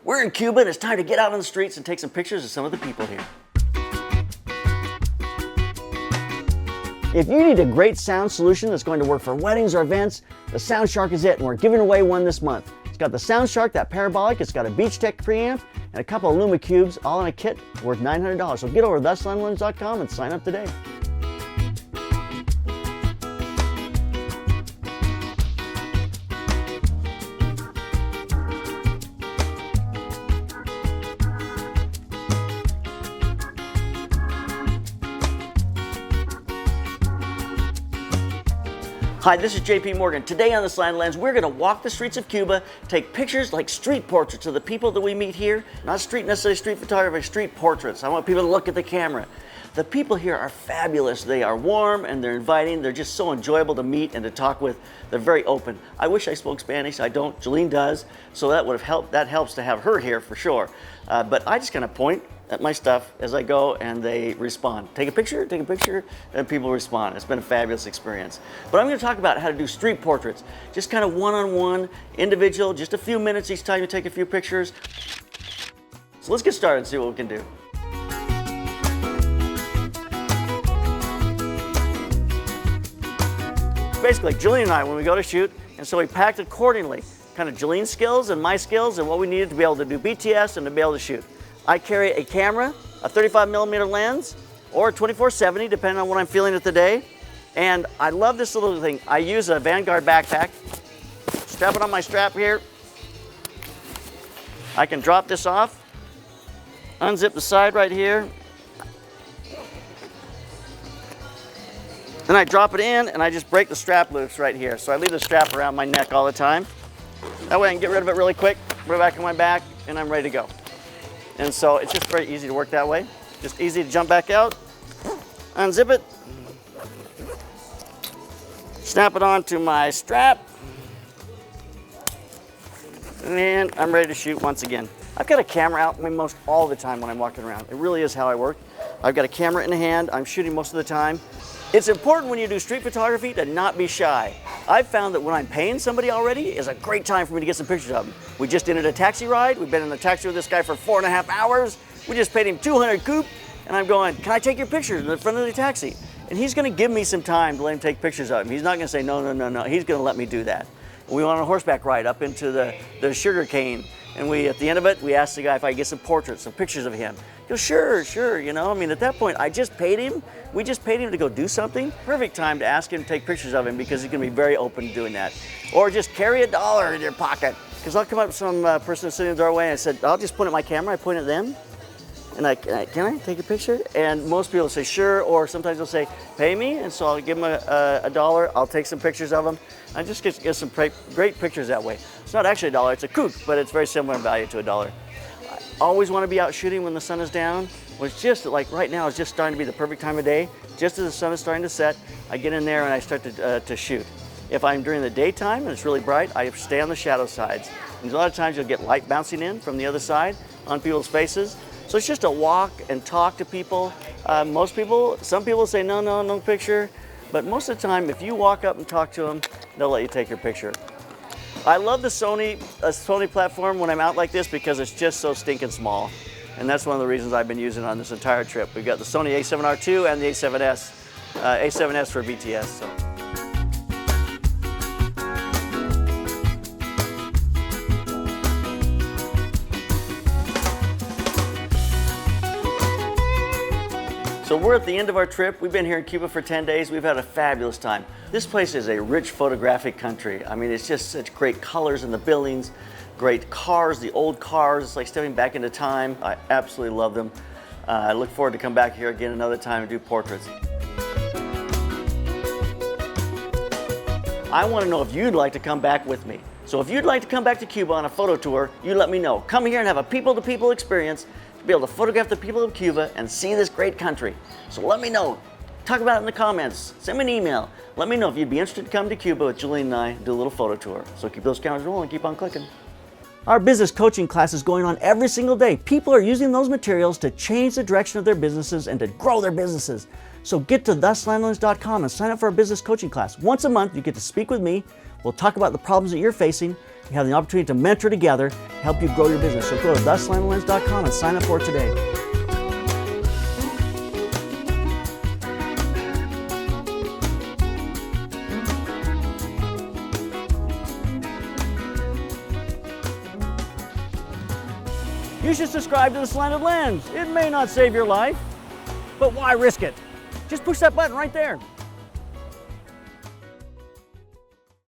We're in Cuba and it's time to get out on the streets and take some pictures of some of the people here. If you need a great sound solution that's going to work for weddings or events, the Sound Shark is it, and we're giving away one this month. It's got the Sound Shark, that parabolic, it's got a Beach Tech preamp, and a couple of Luma cubes, all in a kit worth $900. So get over to theslantlens.com and sign up today. Hi, this is JP Morgan. Today on the Slanted Lens, we're going to walk the streets of Cuba, take pictures like street portraits of the people that we meet here. Not necessarily street photography, street portraits. I want people to look at the camera. The people here are fabulous. They are warm and they're inviting. They're just so enjoyable to meet and to talk with. They're very open. I wish I spoke Spanish. I don't. Jolene does. So that would have helped. That helps to have her here for sure. But I just kind of point at my stuff as I go and they respond. Take a picture, and people respond. It's been a fabulous experience. But I'm going to talk about how to do street portraits. Just kind of one-on-one, individual, just a few minutes each time you take a few pictures. So let's get started and see what we can do. Basically, Jolene and I, when we go to shoot, and so we packed accordingly, kind of Jolene's skills and my skills and what we needed to be able to do BTS and to be able to shoot. I carry a camera, a 35mm lens, or a 24-70, depending on what I'm feeling at the day. And I love this little thing. I use a Vanguard backpack. Strap it on my strap here. I can drop this off, unzip the side right here. Then I drop it in and I just break the strap loose right here. So I leave the strap around my neck all the time. That way I can get rid of it really quick, put it back on my back, and I'm ready to go. And so it's just very easy to work that way. Just easy to jump back out, unzip it, snap it onto my strap, and I'm ready to shoot once again. I've got a camera out most all the time when I'm walking around. It really is how I work. I've got a camera in the hand. I'm shooting most of the time. It's important when you do street photography to not be shy. I've found that when I'm paying somebody already is a great time for me to get some pictures of them. We just did a taxi ride. We've been in the taxi with this guy for 4.5 hours. We just paid him 200 coupe, and I'm going, can I take your pictures in the front of the taxi? And he's gonna give me some time to let him take pictures of him. He's not gonna say, no, no, no, no. He's gonna let me do that. We went on a horseback ride up into the sugar cane. And at the end of it, we asked the guy if I could get some portraits, some pictures of him. He goes, sure, you know. I mean, at that point, I just paid him. We just paid him to go do something. Perfect time to ask him to take pictures of him because he's gonna be very open to doing that. Or just carry $1 in your pocket. Because I'll come up to some person sitting in the doorway and I said, I'll just point at my camera, I point at them. And can I take a picture? And most people say, sure, or sometimes they'll say, pay me, and so I'll give them $1, I'll take some pictures of them. I just get some great pictures that way. It's not actually $1, it's a coupe, but it's very similar in value to $1. I always want to be out shooting when the sun is down. Well, it's just like right now, it's just starting to be the perfect time of day. Just as the sun is starting to set, I get in there and I start to shoot. If I'm during the daytime and it's really bright, I stay on the shadow sides. And a lot of times you'll get light bouncing in from the other side on people's faces. So it's just a walk and talk to people. Some people say, no picture. But most of the time, if you walk up and talk to them, they'll let you take your picture. I love the Sony platform when I'm out like this because it's just so stinking small. And that's one of the reasons I've been using it on this entire trip. We've got the Sony a7R II and the a7S for BTS. So. So we're at the end of our trip. We've been here in Cuba for 10 days. We've had a fabulous time. This place is a rich photographic country. I mean, it's just such great colors in the buildings, great cars, the old cars. It's like stepping back into time. I absolutely love them. I look forward to come back here again another time and do portraits. I want to know if you'd like to come back with me. So if you'd like to come back to Cuba on a photo tour, you let me know. Come here and have a people-to-people experience. Be able to photograph the people of Cuba and see this great country. So let me know. Talk about it in the comments. Send me an email. Let me know if you'd be interested to come to Cuba with Jolene and I and do a little photo tour. So keep those cameras rolling, keep on clicking. Our business coaching class is going on every single day. People are using those materials to change the direction of their businesses and to grow their businesses. So get to theslantlens.com and sign up for our business coaching class. Once a month, you get to speak with me We'll talk about the problems that you're facing. We have the opportunity to mentor together, help you grow your business. So go to theslanteddlens.com and sign up for it today. You should subscribe to the Slanted Lens. It may not save your life, but why risk it? Just push that button right there.